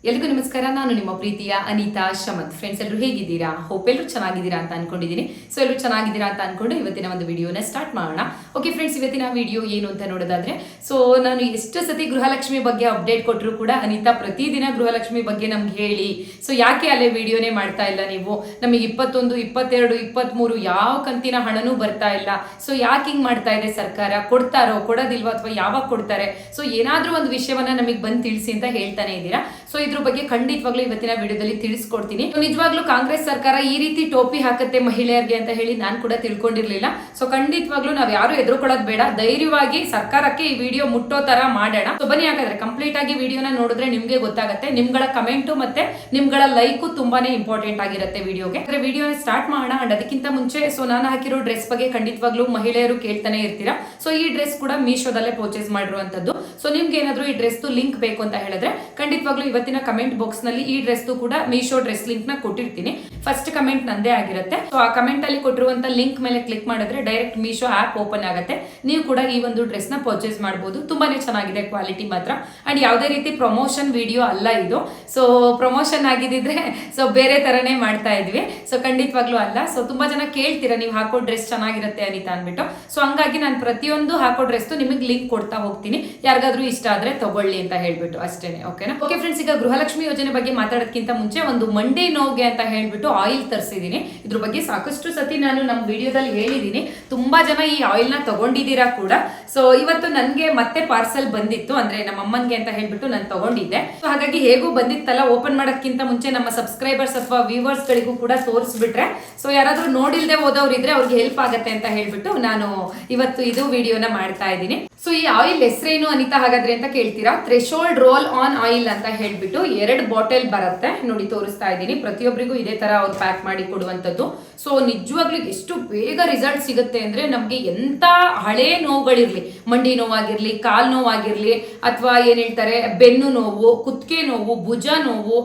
ಎಲ್ರಿಗೂ ನಮಸ್ಕಾರ. ನಾನು ನಿಮ್ಮ ಪ್ರೀತಿಯ ಅನಿತಾ ಶಮಂತ್. ಫ್ರೆಂಡ್ಸ್, ಎಲ್ಲರೂ ಹೇಗಿದ್ದೀರಾ? ಹೋಪ್ ಎಲ್ಲರೂ ಚೆನ್ನಾಗಿದ್ದೀರಾ ಅಂತ ಅನ್ಕೊಂಡಿದ್ದೀನಿ. ಸೊ ಎಲ್ಲರೂ ಚೆನ್ನಾಗಿದ್ದೀರಾ ಅಂತ ಅನ್ಕೊಂಡು ಇವತ್ತಿನ ಒಂದು ವಿಡಿಯೋನ ಸ್ಟಾರ್ಟ್ ಮಾಡೋಣ. ಓಕೆ ಫ್ರೆಂಡ್ಸ್, ಇವತ್ತಿನ ವಿಡಿಯೋ ಏನು ಅಂತ ನೋಡೋದಾದ್ರೆ, ಸೊ ನಾನು ಎಷ್ಟು ಸತಿ ಗೃಹಲಕ್ಷ್ಮಿ ಬಗ್ಗೆ ಅಪ್ಡೇಟ್ ಕೊಟ್ಟರು ಕೂಡ ಅನಿತಾ ಪ್ರತಿದಿನ ಗೃಹಲಕ್ಷ್ಮಿ ಬಗ್ಗೆ ನಮ್ಗೆ ಹೇಳಿ, ಸೊ ಯಾಕೆ ಅಲ್ಲೇ ವಿಡಿಯೋನೇ ಮಾಡ್ತಾ ಇಲ್ಲ ನೀವು, ನಮಗೆ 21, 22, 23 ಯಾವ ಕಂತಿನ ಹಣನೂ ಬರ್ತಾ ಇಲ್ಲ, ಸೊ ಯಾಕೆ ಹಿಂಗ್ ಮಾಡ್ತಾ ಇದೆ ಸರ್ಕಾರ, ಕೊಡ್ತಾರೋ ಕೊಡೋದಿಲ್ವೋ ಅಥವಾ ಯಾವಾಗ ಕೊಡ್ತಾರೆ, ಸೊ ಏನಾದ್ರೂ ಒಂದು ವಿಷಯವನ್ನ ನಮಗೆ ಬಂದು ತಿಳಿಸಿ ಅಂತ ಹೇಳ್ತಾನೆ ಇದ್ದೀರಾ. ಸೊ ಇದ್ರ ಬಗ್ಗೆ ಖಂಡಿತವಾಗ್ಲೂ ಇವತ್ತಿನ ವಿಡಿಯೋದಲ್ಲಿ ತಿಳಿಸ್ಕೊಡ್ತೀನಿ. ನಿಜವಾಗ್ಲೂ ಕಾಂಗ್ರೆಸ್ ಸರ್ಕಾರ ಈ ರೀತಿ ಟೋಪಿ ಹಾಕತ್ತೆ ಮಹಿಳೆಯರಿಗೆ ಅಂತ ಹೇಳಿ ನಾನು ಕೂಡ ತಿಳ್ಕೊಂಡಿರ್ಲಿಲ್ಲ. ಸೊ ಖಂಡಿತವಾಗ್ಲೂ ನಾವ್ ಯಾರು ಎದುರುಕೊಳ್ಳೋದು ಬೇಡ, ಧೈರ್ಯವಾಗಿ ಸರ್ಕಾರಕ್ಕೆ ಈ ವಿಡಿಯೋ ಮುಟ್ಟೋ ತರ ಮಾಡೋಣ. ಸೊ ಬನ್ನಿ, ಹಾಗಾದ್ರೆ ಕಂಪ್ಲೀಟ್ ಆಗಿ ವಿಡಿಯೋನ ನೋಡಿದ್ರೆ ನಿಮ್ಗೆ ಗೊತ್ತಾಗುತ್ತೆ. ನಿಮ್ಗಳ ಕಮೆಂಟು ಮತ್ತೆ ನಿಮ್ಗಳ ಲೈಕು ತುಂಬಾನೇ ಇಂಪಾರ್ಟೆಂಟ್ ಆಗಿರುತ್ತೆ ವಿಡಿಯೋಗೆ. ವಿಡಿಯೋನ ಸ್ಟಾರ್ಟ್ ಮಾಡೋಣ. ಅಂಡ್ ಅದಕ್ಕಿಂತ ಮುಂಚೆ ಸೊ ನಾನು ಹಾಕಿರೋ ಡ್ರೆಸ್ ಬಗ್ಗೆ ಖಂಡಿತವಾಗ್ಲೂ ಮಹಿಳೆಯರು ಕೇಳ್ತಾನೆ ಇರ್ತೀರಾ. ಸೊ ಈ ಡ್ರೆಸ್ ಕೂಡ ಮೀಶೋದಲ್ಲೇ ಪರ್ಚೇಸ್ ಮಾಡಿರುವಂತದ್ದು. ಸೊ ನಿಮ್ಗೆ ಏನಾದ್ರು ಈ ಡ್ರೆಸ್ ಲಿಂಕ್ ಬೇಕು ಅಂತ ಹೇಳಿದ್ರೆ ಖಂಡಿತವಾಗ್ಲೂ ಇವತ್ತಿನ ಕಮೆಂಟ್ ಬಾಕ್ಸ್ ನಲ್ಲಿ ಈ ಡ್ರೆಸ್ ಕೂಡ ಮೀಶೋ ಡ್ರೆಸ್ ಲಿಂಕ್ ನ ಕೊಟ್ಟಿರ್ತೀನಿ. ಫಸ್ಟ್ ಕಮೆಂಟ್ ನಂದೇ ಆಗಿರುತ್ತೆ. ಸೊ ಆ ಕಮೆಂಟ್ ಅಲ್ಲಿ ಕೊಟ್ಟಿರುವಂತ ಲಿಂಕ್ ಮೇಲೆ ಕ್ಲಿಕ್ ಮಾಡಿದ್ರೆ ಡೈರೆಕ್ಟ್ ಮೀಶೋ ಆಪ್ ಓಪನ್ ಆಗುತ್ತೆ. ನೀವು ಕೂಡ ಈ ಒಂದು ಡ್ರೆಸ್ ನ ಪರ್ಚೇಸ್ ಮಾಡಬಹುದು. ತುಂಬಾನೇ ಚೆನ್ನಾಗಿದೆ ಕ್ವಾಲಿಟಿ ಮಾತ್ರ. ಅಂಡ್ ಯಾವುದೇ ರೀತಿ ಪ್ರಮೋಷನ್ ವಿಡಿಯೋ ಅಲ್ಲ ಇದು. ಸೊ ಪ್ರಮೋಷನ್ ಆಗಿದ್ರೆ ಸೊ ಬೇರೆ ತರನೇ ಮಾಡ್ತಾ ಇದ್ವಿ. ಸೊ ಖಂಡಿತವಾಗ್ಲೂ ಅಲ್ಲ. ಸೊ ತುಂಬಾ ಜನ ಕೇಳ್ತೀರಾ ನೀವು ಹಾಕೋ ಡ್ರೆಸ್ ಚೆನ್ನಾಗಿರುತ್ತೆ ಅನಿತಾ ಅನ್ಬಿಟ್ಟು. ಸೊ ಹಂಗಾಗಿ ನಾನು ಪ್ರತಿಯೊಂದು ಹಾಕೋ ಡ್ರೆಸ್ ನಿಮಗೆ ಲಿಂಕ್ ಕೊಡ್ತಾ ಹೋಗ್ತೀನಿ. ಯಾರಿಗಾದ್ರೂ ಇಷ್ಟ ಆದ್ರೆ ತಗೊಳ್ಳಿ ಅಂತ ಹೇಳ್ಬಿಟ್ಟು ಅಷ್ಟೇನೆ. ಓಕೆನಾ? ಓಕೆ ಫ್ರೆಂಡ್ಸ್, ಈಗ ಗೃಹಲಕ್ಷ್ಮಿ ಯೋಜನೆ ಬಗ್ಗೆ ಮಾತಾಡೋದಕ್ಕಿಂತ ಮುಂಚೆ ಒಂದು ಮಂಡಿ ನೋವ್ಗೆ ಅಂತ ಹೇಳ್ಬಿಟ್ಟು ಆಯಿಲ್ ತರಿಸಿದೀನಿ. ಇದ್ರ ಬಗ್ಗೆ ಸಾಕಷ್ಟು ಸತಿ ನಾನು ನಮ್ಮ ವಿಡಿಯೋದಲ್ಲಿ ಹೇಳಿದೀನಿ. ತುಂಬಾ ಜನ ಈ ಆಯಿಲ್ ನ ತಗೊಂಡಿದ್ದೀರಾ ಕೂಡ. ಸೊ ಇವತ್ತು ನನ್ಗೆ ಮತ್ತೆ ಪಾರ್ಸೆಲ್ ಬಂದಿತ್ತು, ಅಂದ್ರೆ ನಮ್ಮ ಅಮ್ಮನ್ಗೆ ಅಂತ ಹೇಳ್ಬಿಟ್ಟು ನಾನು ತಗೊಂಡಿದ್ದೆ. ಸೊ ಹಾಗಾಗಿ ಹೇಗೂ ಬಂದಿತ್ತಲ್ಲ, ಓಪನ್ ಮಾಡೋದಕ್ಕಿಂತ ಮುಂಚೆ ನಮ್ಮ ಸಬ್ಸ್ಕ್ರೈಬರ್ಸ್ ಅಥವಾ ವ್ಯೂವರ್ಸ್ ಗಳಿಗೂ ಕೂಡ ತೋರಿಸ್ಬಿಟ್ರೆ, ಸೊ ಯಾರಾದ್ರೂ ನೋಡಿಲ್ದೆ ಹೋದವ್ರು ಇದ್ರೆ ಅವ್ರಿಗೆ ಹೆಲ್ಪ್ ಆಗತ್ತೆ ಅಂತ ಹೇಳ್ಬಿಟ್ಟು ನಾನು ಇವತ್ತು ಇದು ವಿಡಿಯೋನ ಮಾಡ್ತಾ ಇದ್ದೀನಿ. ಸೊ ಈ ಆಯಿಲ್ ಹೆಸರೇನು ಅನಿತಾ ಹಾಗಾದ್ರೆ ಅಂತ ಕೇಳ್ತೀರಾ? ಥ್ರೆಶೋಲ್ಡ್ ರೋಲ್ ಆನ್ ಆಯಿಲ್ ಅಂತ ಹೇಳ್ಬಿಟ್ಟು 2 ಬಾಟಲ್ ಬರುತ್ತೆ. ನೋಡಿ ತೋರಿಸ್ತಾ ಇದ್ದೀನಿ. ಪ್ರತಿಯೊಬ್ಬರಿಗೂ ಇದೇ ತರ ಅವ್ರು ಪ್ಯಾಕ್ ಮಾಡಿ ಕೊಡುವಂತದ್ದು. ಸೊ ನಿಜವಾಗ್ಲೂ ಎಷ್ಟು ಬೇಗ ರಿಸಲ್ಟ್ ಸಿಗುತ್ತೆ ಅಂದ್ರೆ, ನಮ್ಗೆ ಎಂತ ಹಳೆ ನೋವುಗಳಿರ್ಲಿ, ಮಂಡಿ ನೋವಾಗಿರ್ಲಿ, ಕಾಲ್ ನೋವಾಗಿರ್ಲಿ, ಅಥವಾ ಏನ್ ಹೇಳ್ತಾರೆ ಬೆನ್ನು ನೋವು, ಕುತ್ತಿಗೆ ನೋವು, ಭುಜ ನೋವು,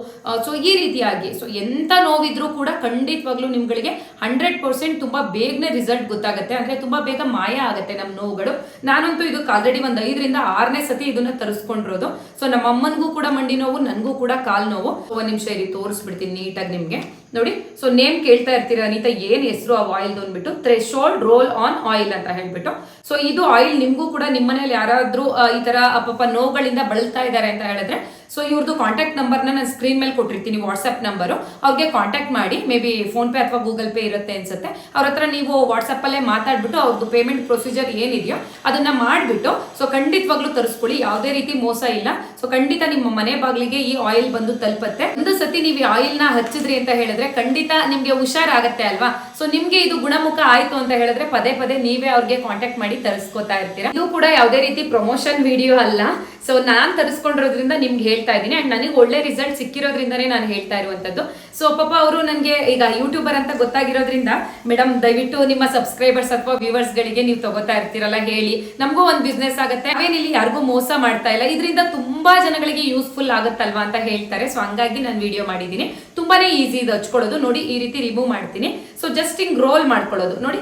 ಸೊ ಈ ರೀತಿಯಾಗಿ ಸೊ ಎಂತ ನೋವಿದ್ರು ಕೂಡ ಖಂಡಿತವಾಗ್ಲೂ ನಿಮ್ಗಳಿಗೆ 100% ತುಂಬಾ ಬೇಗನೆ ರಿಸಲ್ಟ್ ಗೊತ್ತಾಗುತ್ತೆ. ಅಂದ್ರೆ ತುಂಬಾ ಬೇಗ ಮಾಯ ಆಗುತ್ತೆ ನಮ್ಮ ನೋವುಗಳು. ನಾನಂತೂ ಇದಕ್ಕೆ ಆಲ್ರೆಡಿ ಒಂದು 5ರಿಂದ 6ನೇ ಸತಿ ಇದನ್ನ ತರಿಸ್ಕೊಂಡಿರೋದು. ಸೊ ನಮ್ಮ ಅಮ್ಮನಿಗೂ ಕೂಡ ಮಂಡಿ ನೋವು, ನನ್ಗೂ ಕೂಡ ಕಾಲ್ ನೋವು. ಒಂದ್ ನಿಮಿಷ ಇರಿ, ತೋರಿಸ್ಬಿಡ್ತೀನಿ ನೀಟಾಗಿ ನಿಮ್ಗೆ. ನೋಡಿ, ಸೊ ನೇಮ್ ಕೇಳ್ತಾ ಇರ್ತೀರಾ ಅನಿತಾ ಏನ್ ಹೆಸರು ಆ ಆಯಿಲ್ ಅಂದ್ಬಿಟ್ಟು. ಥ್ರೆಶೋಲ್ಡ್ ರೋಲ್ ಆನ್ ಆಯಿಲ್ ಅಂತ ಹೇಳ್ಬಿಟ್ಟು. ಸೊ ಇದು ಆಯಿಲ್ ನಿಮ್ಗೂ ಕೂಡ ನಿಮ್ಮ ಮನೇಲಿ ಯಾರಾದ್ರೂ ಈ ತರ ಪಾಪ ನೋವುಗಳಿಂದ ಬಳಲ್ತಾ ಇದ್ದಾರೆ ಅಂತ ಹೇಳಿದ್ರೆ, ಸೊ ಇವ್ರದ್ದು ಕಾಂಟ್ಯಾಕ್ಟ್ ನಂಬರ್ನ ನಾನು ಸ್ಕ್ರೀನ್ ಮೇಲೆ ಕೊಟ್ಟಿರ್ತೀನಿ, ವಾಟ್ಸ್ಆಪ್ ನಂಬರು. ಅವ್ರಿಗೆ ಕಾಂಟ್ಯಾಕ್ಟ್ ಮಾಡಿ, ಮೇ ಬಿ ಫೋನ್ ಪೇ ಅಥವಾ ಗೂಗಲ್ ಪೇ ಇರುತ್ತೆ ಅನ್ಸುತ್ತೆ. ಅವ್ರ ಹತ್ರ ನೀವು ವಾಟ್ಸ್ಆಪ್ ಅಲ್ಲೇ ಮಾತಾಡ್ಬಿಟ್ಟು ಅವ್ರದ್ದು ಪೇಮೆಂಟ್ ಪ್ರೊಸೀಜರ್ ಏನಿದೆಯೋ ಅದನ್ನ ಮಾಡ್ಬಿಟ್ಟು ಸೊ ಖಂಡಿತವಾಗ್ಲೂ ತರಿಸ್ಕೊಳ್ಳಿ. ಯಾವುದೇ ರೀತಿ ಮೋಸ ಇಲ್ಲ. ಸೊ ಖಂಡಿತ ನಿಮ್ಮ ಮನೆ ಬಾಗಿಲಿಗೆ ಈ ಆಯಿಲ್ ಬಂದು ತಲುಪತ್ತೆ. ಒಂದು ಸತಿ ನೀವು ಈ ಆಯಿಲ್ ನ ಹಚ್ಚಿದ್ರಿ ಅಂತ ಹೇಳಿದ್ರೆ ಖಂಡಿತ ನಿಮ್ಗೆ ಹುಷಾರಾಗತ್ತೆ ಅಲ್ವಾ? ಸೊ ನಿಮ್ಗೆ ಇದು ಗುಣಮುಖ ಆಯ್ತು ಅಂತ ಹೇಳಿದ್ರೆ ಪದೇ ಪದೇ ನೀವೇ ಅವ್ರಿಗೆ ಕಾಂಟ್ಯಾಕ್ಟ್ ಮಾಡಿ ತರಿಸ್ಕೊತಾ ಇರ್ತೀರಾ. ಇದು ಕೂಡ ಯಾವುದೇ ರೀತಿ ಪ್ರಮೋಷನ್ ವಿಡಿಯೋ ಅಲ್ಲ. ಸೊ ನಾನ್ ತರಿಸ್ಕೊಂಡಿರೋದ್ರಿಂದ ನಿಮ್ಗೆ ಹೇಳ್ತಾ ಇದ್ದೀನಿ. ಅಂಡ್ ನನಗೆ ಒಳ್ಳೆ ರಿಸಲ್ಟ್ ಸಿಕ್ಕಿರೋದ್ರಿಂದನೇ ನಾನು ಹೇಳ್ತಾ ಇರುವಂತದ್ದು. ಸೊ ಪಾಪ ಅವರು ನನಗೆ ಈಗ ಯೂಟ್ಯೂಬರ್ ಅಂತ ಗೊತ್ತಾಗಿರೋದ್ರಿಂದ, ಮೇಡಮ್ ದಯವಿಟ್ಟು ನಿಮ್ಮ ಸಬ್ಸ್ಕ್ರೈಬರ್ಸ್ ಅಥವಾ ವ್ಯೂವರ್ಸ್ ಗಳಿಗೆ ನೀವು ತಗೋತಾ ಇರ್ತೀರಲ್ಲ ಹೇಳಿ, ನಮಗೂ ಒಂದು ಬಿಸ್ನೆಸ್ ಆಗುತ್ತೆ, ಅವೇನಿಲ್ಲಿ ಯಾರಿಗೂ ಮೋಸ ಮಾಡ್ತಾ ಇಲ್ಲ, ಇದರಿಂದ ತುಂಬಾ ಜನಗಳಿಗೆ ಯೂಸ್ಫುಲ್ ಆಗುತ್ತಲ್ವಾ ಅಂತ ಹೇಳ್ತಾರೆ. ಸೊ ಹಂಗಾಗಿ ನಾನು ವಿಡಿಯೋ ಮಾಡಿದ್ದೀನಿ. ತುಂಬಾನೇ ಈಸಿ ಇದು ಹಚ್ಕೊಳ್ಳೋದು. ನೋಡಿ, ಈ ರೀತಿ ರಿಮೂವ್ ಮಾಡ್ತೀನಿ. ಸೊ ಜಸ್ಟ್ ಹಿಂಗ್ ರೋಲ್ ಮಾಡ್ಕೊಳ್ಳೋದು. ನೋಡಿ,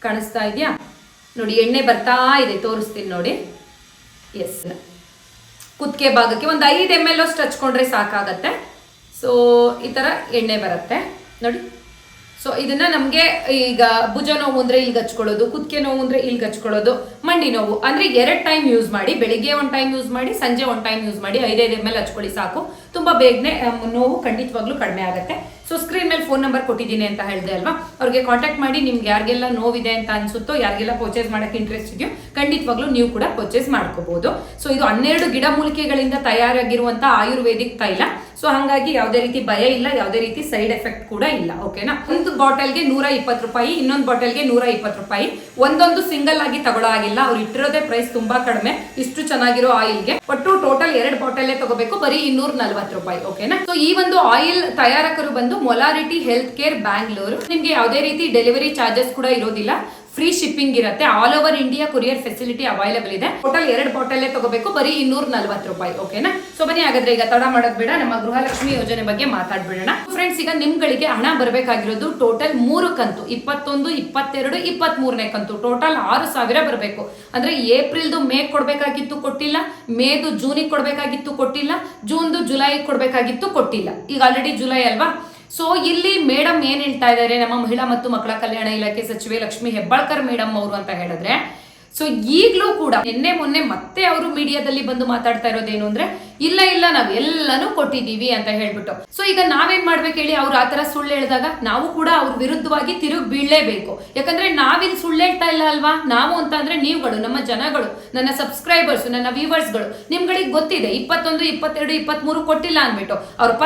ಕಾಣಿಸ್ತಾ ಇದೆಯಾ? ನೋಡಿ, ಎಣ್ಣೆ ಬರ್ತಾ ಇದೆ, ತೋರಿಸ್ತೀನಿ ನೋಡಿ. ಎಸ್, ಕುತ್ತಿಗೆ ಭಾಗಕ್ಕೆ ಒಂದು 5 ml ಅಷ್ಟು ಹಚ್ಕೊಂಡ್ರೆ ಸಾಕಾಗತ್ತೆ. ಸೊ ಈ ತರ ಎಣ್ಣೆ ಬರುತ್ತೆ ನೋಡಿ. ಸೊ ಇದನ್ನ ನಮ್ಗೆ ಈಗ ಭುಜ ನೋವು ಅಂದ್ರೆ ಇಲ್ಲಿಗೆ ಹಚ್ಕೊಳ್ಳೋದು, ಕುತ್ತಿಗೆ ನೋವು ಅಂದ್ರೆ ಇಲ್ಲಿಗೆ ಹಚ್ಕೊಳ್ಳೋದು, ಮಂಡಿ ನೋವು ಅಂದ್ರೆ 2 ಟೈಮ್ ಯೂಸ್ ಮಾಡಿ. ಬೆಳಿಗ್ಗೆ 1 ಟೈಮ್ ಯೂಸ್ ಮಾಡಿ, ಸಂಜೆ 1 ಟೈಮ್ ಯೂಸ್ ಮಾಡಿ. 5 ml ಹಚ್ಕೊಳ್ಳಿ ಸಾಕು. ತುಂಬಾ ಬೇಗನೆ ನೋವು ಖಂಡಿತವಾಗ್ಲೂ ಕಡಿಮೆ ಆಗುತ್ತೆ. ಸೊ ಸ್ಕ್ರೀನ್ ಮೇಲೆ ಫೋನ್ ನಂಬರ್ ಕೊಟ್ಟಿದ್ದೀನಿ ಅಂತ ಹೇಳಿದೆ ಅಲ್ವಾ, ಅವ್ರಿಗೆ ಕಾಂಟ್ಯಾಕ್ಟ್ ಮಾಡಿ. ನಿಮ್ಗೆ ಯಾರಿಗೆಲ್ಲ ನೋವಿದೆ ಅಂತ ಅನ್ಸುತ್ತೋ, ಯಾರಿಗೆಲ್ಲ ಪರ್ಚೇಸ್ ಮಾಡಕ್ಕೆ ಇಂಟ್ರೆಸ್ಟ್ ಇದೆಯೋ ಖಂಡಿತವಾಗ್ಲೂ ನೀವು ಕೂಡ ಪರ್ಚೇಸ್ ಮಾಡ್ಕೋಬಹುದು. ಸೊ ಇದು 12 ಗಿಡಮೂಲಿಕೆಗಳಿಂದ ತಯಾರಾಗಿರುವಂತ ಆಯುರ್ವೇದಿಕ್ ತೈಲ. ಸೊ ಹಂಗಾಗಿ ಯಾವುದೇ ರೀತಿ ಭಯ ಇಲ್ಲ, ಯಾವುದೇ ರೀತಿ ಸೈಡ್ ಎಫೆಕ್ಟ್ ಕೂಡ ಇಲ್ಲ. ಓಕೆನಾ? ಒಂದು ಬಾಟಲ್ಗೆ 120 ರೂಪಾಯಿ, ಇನ್ನೊಂದು ಬಾಟಲ್ಗೆ 120 ರೂಪಾಯಿ. ಒಂದೊಂದು ಸಿಂಗಲ್ ಆಗಿ ತಗೊಳ್ಳೋ ಆಗಿಲ್ಲ. ಅವ್ರು ಇಟ್ಟಿರೋದೇ ಪ್ರೈಸ್ ತುಂಬಾ ಕಡಿಮೆ ಇಷ್ಟು ಚೆನ್ನಾಗಿರೋ ಆಯಿಲ್ಗೆ. ಒಟ್ಟು ಟೋಟಲ್ 2 ಬಾಟಲ್ ತಗೋಬೇಕು, ಬರೀ 240 ರೂಪಾಯಿ. ಓಕೆನಾ? ಸೊ ಈ ಒಂದು ಆಯಿಲ್ ತಯಾರಕರು ಬಂದು ಮೊಲಾರಿಟಿ ಹೆಲ್ತ್ ಕೇರ್ ಬ್ಯಾಂಗ್ಳೂರು. ನಿಮ್ಗೆ ಯಾವುದೇ ರೀತಿ ಡೆಲಿವರಿ ಚಾರ್ಜಸ್ ಕೂಡ ಇರೋದಿಲ್ಲ. ಫ್ರೀ ಶಿಪ್ಪಿಂಗ್ ಇರುತ್ತೆ. All over India courier facility available ಇದೆ. ಟೋಟಲ್ 2 ಬಾಟಲ್ ತಗೋಬೇಕು, ಬರೀ 240 ರೂಪಾಯಿ. ಓಕೆನಾ? ಸೊ ಬನ್ನಿ ಹಾಗಾದ್ರೆ ಈಗ ತಡ ಮಾಡೋದ್ ಬೇಡ, ನಮ್ಮ ಗೃಹಲಕ್ಷ್ಮಿ ಯೋಜನೆ ಬಗ್ಗೆ ಮಾತಾಡ್ಬಿಡೋಣ. ಫ್ರೆಂಡ್ಸ್, ಈಗ ನಿಮ್ಗಳಿಗೆ ಹಣ ಬರಬೇಕಾಗಿರೋದು ಟೋಟಲ್ 3 ಕಂತು, 21, 22, 23ನೇ ಕಂತು, ಟೋಟಲ್ 6,000 ಬರಬೇಕು. ಅಂದ್ರೆ ಏಪ್ರಿಲ್ದು ಮೇ ಕೊಡ್ಬೇಕಾಗಿತ್ತು, ಕೊಟ್ಟಿಲ್ಲ. ಮೇದು ಜೂನಿಗೆ ಕೊಡ್ಬೇಕಾಗಿತ್ತು, ಕೊಟ್ಟಿಲ್ಲ. ಜೂನ್ದು ಜುಲೈ ಕೊಡ್ಬೇಕಾಗಿತ್ತು, ಕೊಟ್ಟಿಲ್ಲ. ಈಗ ಆಲ್ರೆಡಿ ಜುಲೈ ಅಲ್ವಾ? ಸೊ ಇಲ್ಲಿ ಮೇಡಮ್ ಏನ್ ಹೇಳ್ತಾ ಇದ್ದಾರೆ, ನಮ್ಮ ಮಹಿಳಾ ಮತ್ತು ಮಕ್ಕಳ ಕಲ್ಯಾಣ ಇಲಾಖೆ ಸಚಿವೆ ಲಕ್ಷ್ಮಿ ಹೆಬ್ಬಾಳ್ಕರ್ ಮೇಡಮ್ ಅವರು ಅಂತ ಹೇಳಿದ್ರೆ, ಸೊ ಈಗಲೂ ಕೂಡ ನಿನ್ನೆ ಮೊನ್ನೆ ಮತ್ತೆ ಅವರು ಮೀಡಿಯಾದಲ್ಲಿ ಬಂದು ಮಾತಾಡ್ತಾ ಇರೋದೇನು ಅಂದ್ರೆ, ಇಲ್ಲ ನಾವ್ ಎಲ್ಲಾನು ಕೊಟ್ಟಿದೀವಿ ಅಂತ ಹೇಳ್ಬಿಟ್ಟು. ಸೊ ಈಗ ನಾವೇನ್ ಮಾಡ್ಬೇಕು ಹೇಳಿ? ಅವ್ರು ಆತರ ಸುಳ್ಳು ಹೇಳಿದಾಗ ನಾವು ಕೂಡ ಅವ್ರ ವಿರುದ್ಧವಾಗಿ ತಿರುಗಿ ಬೀಳಲೇಬೇಕು. ಯಾಕಂದ್ರೆ ನಾವಿಲ್ಲಿ ಸುಳ್ಳು ಹೇಳ್ತಾ ಇಲ್ಲ ಅಲ್ವಾ? ನಾವು ಅಂತ ಅಂದ್ರೆ ನೀವುಗಳು, ನಮ್ಮ ಜನಗಳು, ನನ್ನ ಸಬ್ಸ್ಕ್ರೈಬರ್ಸ್, ನನ್ನ ವ್ಯೂವರ್ಸ್ಗಳು, ನಿಮ್ಗಳಿಗೆ ಗೊತ್ತಿದೆ 21, 22, 23 ಕೊಟ್ಟಿಲ್ಲ ಅನ್ಬಿಟ್ಟು. ಅವ್ರು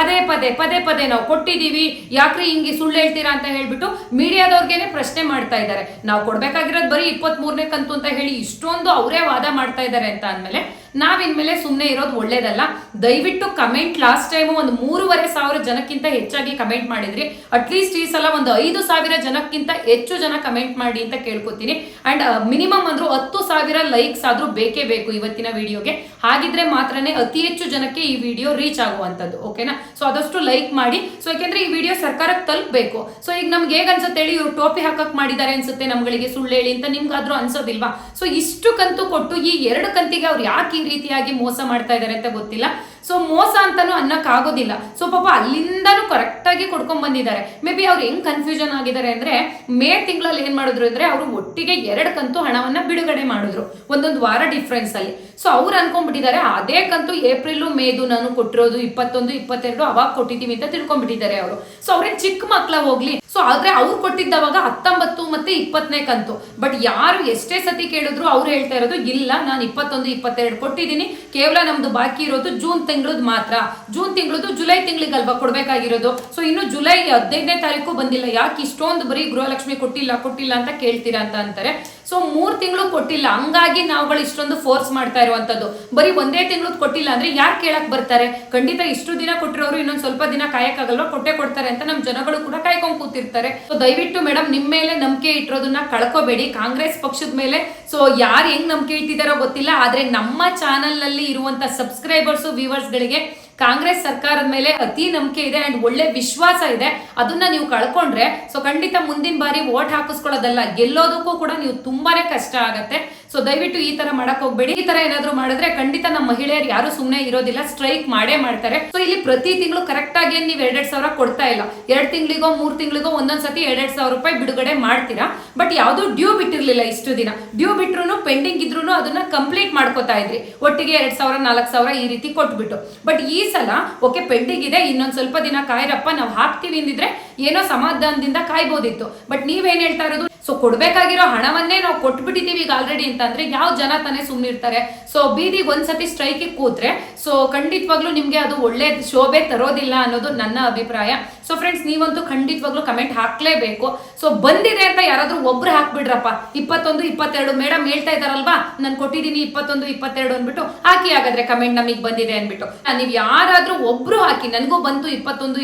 ಪದೇ ನಾವು ಕೊಟ್ಟಿದೀವಿ, ಯಾಕ್ರಿ ಹಿಂಗೆ ಸುಳ್ಳು ಹೇಳ್ತೀರಾ ಅಂತ ಹೇಳ್ಬಿಟ್ಟು ಮೀಡಿಯಾದವ್ರಿಗೇನೆ ಪ್ರಶ್ನೆ ಮಾಡ್ತಾ ಇದ್ದಾರೆ. ನಾವು ಕೊಡ್ಬೇಕಾಗಿರೋದು ಬರೀ 23ನೇ ಕಂತು ಅಂತ ಹೇಳಿ ಇಷ್ಟೊಂದು ಅವರೇ ವಾದ ಮಾಡ್ತಾ ಇದ್ದಾರೆ ಅಂತ ಅಂದ್ಮೇಲೆ ನಾವಿನ್ಮೇಲೆ ಸುಮ್ಮನೆ ಇರೋದು ಒಳ್ಳೇದಲ್ಲ. ದಯವಿಟ್ಟು ಕಮೆಂಟ್, ಲಾಸ್ಟ್ ಟೈಮ್ ಒಂದು 3,500 ಜನಕ್ಕಿಂತ ಹೆಚ್ಚಾಗಿ ಕಮೆಂಟ್ ಮಾಡಿದ್ರಿ. ಅಟ್ಲೀಸ್ಟ್ ಈ ಸಲ ಒಂದು 5,000 ಜನಕ್ಕಿಂತ ಹೆಚ್ಚು ಜನ ಕಮೆಂಟ್ ಮಾಡಿ ಅಂತ ಕೇಳ್ಕೊತೀನಿ. ಅಂಡ್ ಮಿನಿಮಮ್ ಅಂದ್ರೂ 10,000 ಲೈಕ್ಸ್ ಆದ್ರೂ ಬೇಕೇ ಬೇಕು ಇವತ್ತಿನ ವಿಡಿಯೋಗೆ. ಹಾಗಿದ್ರೆ ಮಾತ್ರನೇ ಅತಿ ಹೆಚ್ಚು ಜನಕ್ಕೆ ಈ ವಿಡಿಯೋ ರೀಚ್ ಆಗುವಂತದ್ದು. ಓಕೆನಾ? ಸೊ ಆದಷ್ಟು ಲೈಕ್ ಮಾಡಿ. ಸೊ ಯಾಕೆಂದ್ರೆ ಈ ವಿಡಿಯೋ ಸರ್ಕಾರಕ್ಕೆ ತಲುಪಬೇಕು. ಸೊ ಈಗ ನಮ್ಗೆ ಹೇಗ್ ಅನ್ಸುತ್ತೆ ಹೇಳಿ, ಇವ್ರು ಟೋಪಿ ಹಾಕಕ್ ಮಾಡಿದ್ದಾರೆ ಅನ್ಸುತ್ತೆ ನಮ್ಗಳಿಗೆ, ಸುಳ್ಳು ಹೇಳಿ ಅಂತ ನಿಮ್ಗಾದ್ರೂ ಅನ್ಸೋದಿಲ್ವಾ? ಸೊ ಇಷ್ಟು ಕಂತು ಕೊಟ್ಟು ಈ 2 ಕಂತಿಗೆ ಅವ್ರು ಯಾಕೆ ಈ ರೀತಿಯಾಗಿ ಮೋಸ ಮಾಡ್ತಾ ಇದ್ದಾರೆ ಅಂತ ಗೊತ್ತಿಲ್ಲ. ಸೊ ಮೋಸ ಅಂತಾನು ಅನ್ನಕ್ ಆಗೋದಿಲ್ಲ. ಸೊ ಪಾಪ ಅಲ್ಲಿಂದಾನು ಕರೆಕ್ಟ್ ಆಗಿ ಕೊಡ್ಕೊಂಡ್ ಬಂದಿದ್ದಾರೆ. ಮೇ ಬಿ ಅವ್ರು ಹೆಂಗ್ ಕನ್ಫ್ಯೂಷನ್ ಆಗಿದ್ದಾರೆ ಅಂದ್ರೆ, ಮೇ ತಿಂಗಳಲ್ಲಿ ಏನ್ ಮಾಡಿದ್ರು ಅಂದ್ರೆ, ಅವರು ಒಟ್ಟಿಗೆ 2 ಕಂತು ಹಣವನ್ನ ಬಿಡುಗಡೆ ಮಾಡಿದ್ರು, ಒಂದೊಂದು ವಾರ ಡಿಫ್ರೆನ್ಸ್ ಅಲ್ಲಿ. ಸೊ ಅವ್ರು ಅನ್ಕೊಂಡ್ಬಿಟ್ಟಿದ್ದಾರೆ ಅದೇ ಕಂತು ಏಪ್ರಿಲ್ ಮೇದು ನಾನು ಕೊಟ್ಟಿರೋದು 21, 22 ಅವಾಗ ಕೊಟ್ಟಿದ್ದೀವಿ ಅಂತ ತಿಳ್ಕೊಂಡ್ಬಿಟ್ಟಿದ್ದಾರೆ ಅವರು. ಸೊ ಅವ್ರೇನ್ ಚಿಕ್ಕ ಮಕ್ಳ ಹೋಗ್ಲಿ. ಸೊ ಆದ್ರೆ ಅವ್ರು ಕೊಟ್ಟಿದ್ದವಾಗ 19 ಮತ್ತೆ 20ನೇ ಕಂತು. ಬಟ್ ಯಾರು ಎಷ್ಟೇ ಸತಿ ಕೇಳಿದ್ರು ಅವ್ರು ಹೇಳ್ತಾ ಇರೋದು, ಇಲ್ಲ ನಾನು 21, 22 ಕೊಟ್ಟಿದ್ದೀನಿ, ಕೇವಲ ನಮ್ದು ಬಾಕಿ ಇರೋದು ಜೂನ್ ತಿಂಗಳದ್ ಮಾತ್ರ. ಜೂನ್ ತಿಂಗಳದು ಜುಲೈ ತಿಂಗಳಿಗಲ್ವಾ ಕೊಡ್ಬೇಕಾಗಿರೋದು. ಸೊ ಇನ್ನು ಜುಲೈ 15ನೇ ತಾರೀಕು ಬಂದಿಲ್ಲ, ಯಾಕೆ ಇಷ್ಟೊಂದು ಬರೀ ಗೃಹಲಕ್ಷ್ಮಿ ಕೊಟ್ಟಿಲ್ಲ ಅಂತ ಕೇಳ್ತೀರಾ ಅಂತ ಅಂತಾರೆ. ಸೊ 3 ತಿಂಗಳು ಕೊಟ್ಟಿಲ್ಲ, ಹಂಗಾಗಿ ನಾವುಗಳು ಇಷ್ಟೊಂದು ಫೋರ್ಸ್ ಮಾಡ್ತಾ ಇರುವಂತದ್ದು. ಬರೀ 1 ತಿಂಗಳು ಕೊಟ್ಟಿಲ್ಲ ಅಂದ್ರೆ ಯಾರು ಕೇಳಕ್ ಬರ್ತಾರೆ? ಖಂಡಿತ ಇಷ್ಟು ದಿನ ಕೊಟ್ಟಿರೋರು ಇನ್ನೊಂದ್ ಸ್ವಲ್ಪ ದಿನ ಕಾಯಕ್ಕಾಗಲ್ವಾ, ಕೊಟ್ಟೆ ಕೊಡ್ತಾರೆ ಅಂತ ನಮ್ ಜನಗಳು ಕೂಡ ಕಾಯ್ಕೊಂಡ್ ಕೂತಿರ್ತಾರೆ. ಸೊ ದಯವಿಟ್ಟು ಮೇಡಮ್ ನಿಮ್ ಮೇಲೆ ನಂಬಿಕೆ ಇಟ್ಟಿರೋದನ್ನ ಕಳ್ಕೋಬೇಡಿ, ಕಾಂಗ್ರೆಸ್ ಪಕ್ಷದ ಮೇಲೆ. ಸೊ ಯಾರು ಹೆಂಗ್ ನಂಬಿಕೆ ಇಟ್ಟಿದಾರೋ ಗೊತ್ತಿಲ್ಲ, ಆದ್ರೆ ನಮ್ಮ ಚಾನಲ್ ನಲ್ಲಿ ಇರುವಂತ ಸಬ್ಸ್ಕ್ರೈಬರ್ಸ್, ವ್ಯೂವರ್ಸ್ ಗಳಿಗೆ ಕಾಂಗ್ರೆಸ್ ಸರ್ಕಾರದ ಮೇಲೆ ಅತಿ ನಂಬಿಕೆ ಇದೆ ಅಂಡ್ ಒಳ್ಳೆ ವಿಶ್ವಾಸ ಇದೆ. ಅದನ್ನ ನೀವು ಕಳ್ಕೊಂಡ್ರೆ ಸೊ ಖಂಡಿತ ಮುಂದಿನ ಬಾರಿ ವೋಟ್ ಹಾಕಿಸ್ಕೊಳ್ಳೋದಲ್ಲ, ಗೆಲ್ಲೋದಕ್ಕೂ ಕೂಡ ನೀವು ತುಂಬಾನೇ ಕಷ್ಟ ಆಗತ್ತೆ. ಸೊ ದಯವಿಟ್ಟು ಈ ತರ ಮಾಡಕ್ ಹೋಗ್ಬೇಡಿ. ಈ ತರ ಏನಾದ್ರು ಮಾಡಿದ್ರೆ ಖಂಡಿತ ನಮ್ಮ ಮಹಿಳೆಯರು ಯಾರು ಸುಮ್ಮನೆ ಇರೋದಿಲ್ಲ, ಸ್ಟ್ರೈಕ್ ಮಾಡೇ ಮಾಡ್ತಾರೆ. ಸೊ ಇಲ್ಲಿ ಪ್ರತಿ ತಿಂಗಳು ಕರೆಕ್ಟ್ ಆಗಿ ನೀವು 2,000 ಕೊಡ್ತಾ ಇಲ್ಲ. 2 ತಿಂಗಳಿಗೋ 3 ತಿಂಗಳಿಗೋ ಒಂದೊಂದ್ಸತಿ 2,000 ರೂಪಾಯಿ ಬಿಡುಗಡೆ ಮಾಡ್ತೀರಾ. ಬಟ್ ಯಾವ್ದು ಡ್ಯೂ ಬಿಟ್ಟಿರ್ಲಿಲ್ಲ ಇಷ್ಟು ದಿನ. ಡ್ಯೂ ಬಿಟ್ರು ಪೆಂಡಿಂಗ್ ಇದ್ರು ಅದನ್ನ ಕಂಪ್ಲೀಟ್ ಮಾಡ್ಕೋತಾ ಇದ್ರಿ. ಒಟ್ಟಿಗೆ 2,000, 4,000 ಈ ರೀತಿ ಕೊಟ್ಬಿಟ್ಟು. ಬಟ್ ಈ ಸಲ ಓಕೆ ಪೆಂಡಿಂಗ್ ಇದೆ, ಇನ್ನೊಂದ್ ಸ್ವಲ್ಪ ದಿನ ಕಾಯ್ರಪ್ಪ, ನಾವು ಹಾಕ್ತಿವಿ ಅಂದಿದ್ರೆ ಏನೋ ಸಮಾಧಾನದಿಂದ ಕಾಯ್ಬೋದಿತ್ತು. ಬಟ್ ನೀವೇನ್ ಹೇಳ್ತಾ ಇರೋದು, ಸೊ ಕೊಡ್ಬೇಕಾಗಿರೋ ಹಣವನ್ನೇ ನಾವು ಕೊಟ್ಬಿಟ್ಟಿದೀವಿ ಈಗ ಆಲ್ರೆಡಿ ಅಂತ ಅಂದ್ರೆ ಯಾವ ಜನ ತಾನೇ ಸುಮ್ಮನಿರ್ತಾರೆ? ಸೊ ಬೀದಿಗೆ ಒಂದ್ಸತಿ ಸ್ಟ್ರೈಕ್ ಕೂತ್ರೆ ಸೊ ಖಂಡಿತವಾಗ್ಲೂ ನಿಮ್ಗೆ ಅದು ಒಳ್ಳೆ ಶೋಭೆ ತರೋದಿಲ್ಲ ಅನ್ನೋದು ನನ್ನ ಅಭಿಪ್ರಾಯ. ಸೊ ಫ್ರೆಂಡ್ಸ್, ನೀವಂತೂ ಖಂಡಿತವಾಗ್ಲೂ ಕಮೆಂಟ್ ಹಾಕ್ಲೇಬೇಕು. ಸೊ ಬಂದಿದೆ ಅಂತ ಯಾರಾದ್ರೂ ಒಬ್ರು ಹಾಕ್ಬಿಡ್ರಪ್ಪ, 21, 22 ಮೇಡಮ್ ಹೇಳ್ತಾ ಇದಾರಲ್ವಾ, ನಾನು ಕೊಟ್ಟಿದ್ದೀನಿ 21, 22 ಅನ್ಬಿಟ್ಟು ಹಾಕಿ. ಹಾಗಾದ್ರೆ ಕಮೆಂಟ್ ನಮಗ್ ಬಂದಿದೆ ಅನ್ಬಿಟ್ಟು ನೀವ್ ಯಾರಾದ್ರೂ ಒಬ್ರು ಹಾಕಿ, ನನ್ಗೂ ಬಂತು 21,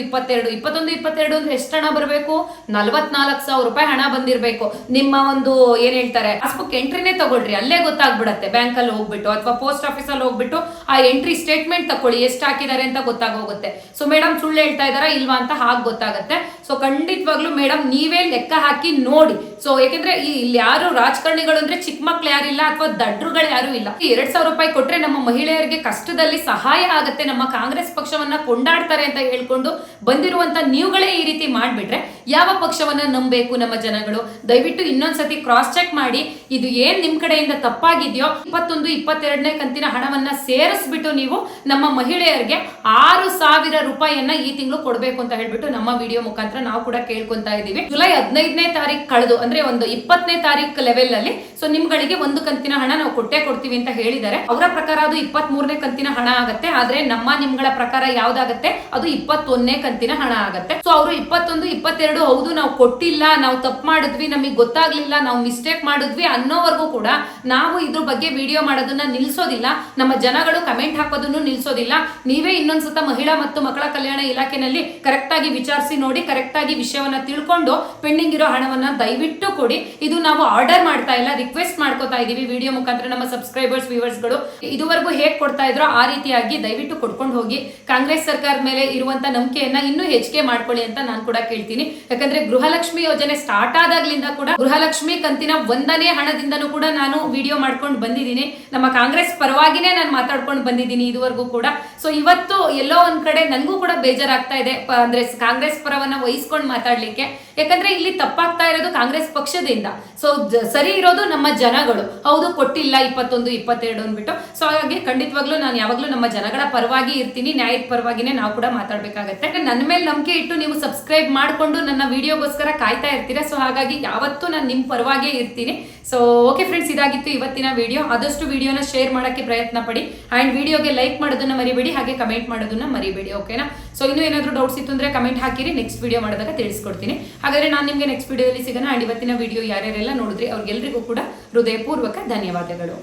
22 ಅಂದ್ರೆ ಎಷ್ಟು ಹಣ ಬರಬೇಕು? 44,000 ರೂಪಾಯಿ ಹಣ ಬಂದಿರ್ಬೇಕು. ನಿಮ್ಮ ಒಂದು ಏನ್ ಹೇಳ್ತಾರೆ ಪಾಸ್ಬುಕ್ ಎಂಟ್ರಿನೇ ತಗೊಳ್ರಿ, ಅಲ್ಲೇ ಗೊತ್ತಾಗ್ಬಿಡತ್ತೆ. ಬ್ಯಾಂಕ್ ಅಲ್ಲಿ ಹೋಗ್ಬಿಟ್ಟು ಅಥವಾ ಪೋಸ್ಟ್ ಆಫೀಸ್ ಅಲ್ಲಿ ಹೋಗ್ಬಿಟ್ಟು ಆ ಎಂಟ್ರಿ ಸ್ಟೇಟ್ಮೆಂಟ್ ತಕೊಳ್ಳಿ, ಎಷ್ಟು ಹಾಕಿದ್ದಾರೆ ಅಂತ ಗೊತ್ತಾಗೋಗುತ್ತೆ. ಸೊ ಮೇಡಮ್ ಸುಳ್ಳು ಹೇಳ್ತಾ ಇದಾರಾ ಇಲ್ವಾ ಅಂತ ಹಾಗೆ ಗೊತ್ತಾಗತ್ತೆ. ಸೊ ಖಂಡಿತವಾಗ್ಲೂ ಮೇಡಮ್ ನೀವೇ ಲೆಕ್ಕ ಹಾಕಿ ನೋಡಿ. ಸೊ ಯಾಕೆಂದ್ರೆ ಇಲ್ಲಿ ಯಾರು ರಾಜಕಾರಣಿಗಳು ಅಂದ್ರೆ ಚಿಕ್ಕ ಮಕ್ಳು ಯಾರಿಲ್ಲ ಅಥವಾ ದಡ್ರುಗಳು ಯಾರು ಇಲ್ಲ. 2,000 ರೂಪಾಯಿ ಕೊಟ್ರೆ ನಮ್ಮ ಮಹಿಳೆಯರಿಗೆ ಕಷ್ಟದಲ್ಲಿ ಸಹಾಯ ಆಗತ್ತೆ, ನಮ್ಮ ಕಾಂಗ್ರೆಸ್ ಪಕ್ಷವನ್ನ ಕೊಂಡಾಡ್ತಾರೆ ಅಂತ ಹೇಳ್ಕೊಂಡು ಬಂದಿರುವಂತ ನೀವುಗಳೇ ಈ ರೀತಿ ಮಾಡ್ಬಿಟ್ರೆ ಯಾವ ಪಕ್ಷವನ್ನ ನಂಬಬೇಕು ನಮ್ಮ ಜನಗಳು? ದಯವಿಟ್ಟು ಇನ್ನೊಂದ್ಸತಿ ಕ್ರಾಸ್ ಚೆಕ್ ಮಾಡಿ. ಇದು ಏನ್ ನಿಮ್ ಕಡೆಯಿಂದ ತಪ್ಪಾಗಿದೆಯೋ 21, 22ನೇ ಕಂತಿನ ಹಣವನ್ನ ಸೇರಿಸ್ಬಿಟ್ಟು ನೀವು ನಮ್ಮ ಮಹಿಳೆಯರಿಗೆ 6,000 ರೂಪಾಯಿಯನ್ನ ಈ ತಿಂಗಳು ಕೊಡ್ಬೇಕು ಅಂತ ಹೇಳ್ಬಿಟ್ಟು ನಮ್ಮ ವಿಡಿಯೋ ಮುಖಾಂತರ ನಾವು ಕೂಡ ಕೇಳ್ಕೊಂತಾ ಇದೀವಿ. ಜುಲೈ 15ನೇ ತಾರೀಕು ಕಳೆದು ಅಂದ್ರೆ ಒಂದು 20ನೇ ತಾರೀಕು ಲೆವೆಲ್ ಅಲ್ಲಿ ಸೊ ನಿಮ್ಗಳಿಗೆ 1 ಕಂತಿನ ಹಣ ನಾವು ಕೊಟ್ಟೇ ಕೊಡ್ತೀವಿ ಅಂತ ಹೇಳಿದ್ದಾರೆ. ಅವರ ಪ್ರಕಾರ ಅದು 23ನೇ ಕಂತಿನ ಹಣ ಆಗತ್ತೆ. ಆದ್ರೆ ನಮ್ಮ ನಿಮ್ಗಳ ಪ್ರಕಾರ ಯಾವ್ದಾಗತ್ತೆ? ಅದು 21ನೇ ಕಂತಿನ ಹಣ ಆಗತ್ತೆ. ಸೊ ಅವರು 21, 22 ಹೌದು ನಾವು ಕೊಟ್ಟಿಲ್ಲ, ನಾವು ತಪ್ಪು ಮಾಡಿದ್ವಿ, ನಮಗೆ ಗೊತ್ತಾಗ್ಲಿಲ್ಲ, ನಾವು ಮಿಸ್ಟೇಕ್ ಮಾಡಿದ್ವಿ ಅನ್ನೋವರೆಗೂ ಕೂಡ ನಾವು ಇದ್ರ ಬಗ್ಗೆ ವಿಡಿಯೋ ಮಾಡೋದನ್ನ ನಿಲ್ಸೋದಿಲ್ಲ. ನಮ್ಮ ಜನಗಳು ಕಮೆಂಟ್ ಹಾಕೋದನ್ನು ನಿಲ್ಸೋದಿಲ್ಲ. ನೀವೇ ಇನ್ನೊಂದ್ಸತ ಮಹಿಳಾ ಮತ್ತು ಮಕ್ಕಳ ಕಲ್ಯಾಣ ಇಲಾಖೆನಲ್ಲಿ ಕರೆಕ್ಟ್ ಆಗಿ ವಿಚಾರಿಸಿ ನೋಡಿ, ಕರೆಕ್ಟ್ ಆಗಿ ವಿಷಯವನ್ನ ತಿಳ್ಕೊಂಡು ಪೆಂಡಿಂಗ್ ಇರೋ ಹಣವನ್ನ ದಯವಿಟ್ಟು ದಯವಿಟ್ಟು ಕೊಡಿ. ಇದು ನಾವು ಆರ್ಡರ್ ಮಾಡ್ತಾ ಇಲ್ಲ, ರಿಕ್ವೆಸ್ಟ್ ಮಾಡ್ಕೋತಾ ಇದೀವಿ ವಿಡಿಯೋ ಮುಖಾಂತರ ನಮ್ಮ ಸಬ್ಸ್ಕ್ರೈಬರ್ಸ್ ವ್ಯೂವರ್ಸ್ಗಳು ಇದುವರೆಗೂ ಹೇಗೆ ಕೊಡ್ತಾ ಇದ್ರೋ ಆ ರೀತಿಯಾಗಿ ದಯವಿಟ್ಟು ಕೊಡ್ಕೊಂಡು ಹೋಗಿ. ಕಾಂಗ್ರೆಸ್ ಸರ್ಕಾರದ ಮೇಲೆ ಇರುವಂತ ನಂಬಿಕೆಯನ್ನ ಇನ್ನೂ ಹೆಚ್ಚಿಗೆ ಮಾಡ್ಕೊಳ್ಳಿ ಅಂತ ನಾನು ಕೂಡ ಕೇಳ್ತೀನಿ. ಯಾಕಂದ್ರೆ ಗೃಹಲಕ್ಷ್ಮಿ ಯೋಜನೆ ಸ್ಟಾರ್ಟ್ ಆದಾಗ್ಲಿಂದ ಕೂಡ ಗೃಹಲಕ್ಷ್ಮಿ ಕಂತಿನ 1ನೇ ಹಣದಿಂದನೂ ಕೂಡ ನಾನು ವಿಡಿಯೋ ಮಾಡ್ಕೊಂಡು ಬಂದಿದ್ದೀನಿ. ನಮ್ಮ ಕಾಂಗ್ರೆಸ್ ಪರವಾಗಿನೇ ನಾನು ಮಾತಾಡ್ಕೊಂಡು ಬಂದಿದ್ದೀನಿ ಇದುವರೆಗೂ ಕೂಡ. ಸೊ ಇವತ್ತು ಎಲ್ಲೋ ಒಂದ್ ಕಡೆ ನನಗೂ ಕೂಡ ಬೇಜಾರಾಗ್ತಾ ಇದೆ, ಅಂದ್ರೆ ಕಾಂಗ್ರೆಸ್ ಪರವನ್ನ ವಹಿಸ್ಕೊಂಡು ಮಾತಾಡ್ಲಿಕ್ಕೆ. ಯಾಕಂದ್ರೆ ಇಲ್ಲಿ ತಪ್ಪಾಗ್ತಾ ಇರೋದು ಕಾಂಗ್ರೆಸ್ ಪಕ್ಷದಿಂದ. ಸೊ ಸರಿ ಇರೋದು ನಮ್ಮ ಜನಗಳು. ಹೌದು, ಕೊಟ್ಟಿಲ್ಲ 21, 22 ಅಂದ್ಬಿಟ್ಟು. ಸೊ ಹಾಗಾಗಿ ಖಂಡಿತವಾಗ್ಲೂ ನಾನು ಯಾವಾಗ್ಲೂ ನಮ್ಮ ಜನಗಳ ಪರವಾಗಿ ಇರ್ತೀನಿ, ನ್ಯಾಯದ ಪರವಾಗಿನೇ ನಾವು ಕೂಡ ಮಾತಾಡ್ಬೇಕಾಗತ್ತೆ. ನನ್ನ ಮೇಲೆ ನಂಬಿಕೆ ಇಟ್ಟು ನೀವು ಸಬ್ಸ್ಕ್ರೈಬ್ ಮಾಡ್ಕೊಂಡು ನನ್ನ ವಿಡಿಯೋಗೋಸ್ಕರ ಕಾಯ್ತಾ ಇರ್ತೀರಾ. ಸೊ ಹಾಗಾಗಿ ಯಾವತ್ತೂ ನಾನು ನಿಮ್ಮ ಪರವಾಗೇ ಇರ್ತೀನಿ. ಸೊ ಓಕೆ ಫ್ರೆಂಡ್ಸ್, ಇದಾಗಿತ್ತು ಇವತ್ತಿನ ವಿಡಿಯೋ. ಆದಷ್ಟು ವಿಡಿಯೋನ ಶೇರ್ ಮಾಡಕ್ಕೆ ಪ್ರಯತ್ನ ಪಡಿ ಅಂಡ್ ವಿಡಿಯೋಗೆ ಲೈಕ್ ಮಾಡೋದನ್ನ ಮರಿಬೇಡಿ, ಹಾಗೆ ಕಮೆಂಟ್ ಮಾಡೋದನ್ನ ಮರಿಬೇಡಿ. ಓಕೆನಾ? ಸೊ ಇನ್ನೂ ಏನಾದರೂ ಡೌಟ್ಸ್ ಇತ್ತು ಅಂದ್ರೆ ಕಮೆಂಟ್ ಹಾಕಿರಿ, ನೆಕ್ಸ್ಟ್ ವಿಡಿಯೋ ಮಾಡಿದಾಗ ತಿಳಿಸ್ಕೊಡ್ತೀನಿ. ಹಾಗಾದ್ರೆ ನಾನು ನಿಮಗೆ ನೆಕ್ಸ್ಟ್ ವಿಡಿಯೋದಲ್ಲಿ ಸಿಗೋಣ. ಅಂಡ್ ಇವತ್ತಿನ ವಿಡಿಯೋ ಯಾರ್ಯಾರೆಲ್ಲ ನೋಡಿದ್ರಿ ಅವ್ರಿಗೆಲ್ರಿಗೂ ಕೂಡ ಹೃದಯಪೂರ್ವಕ ಧನ್ಯವಾದಗಳು.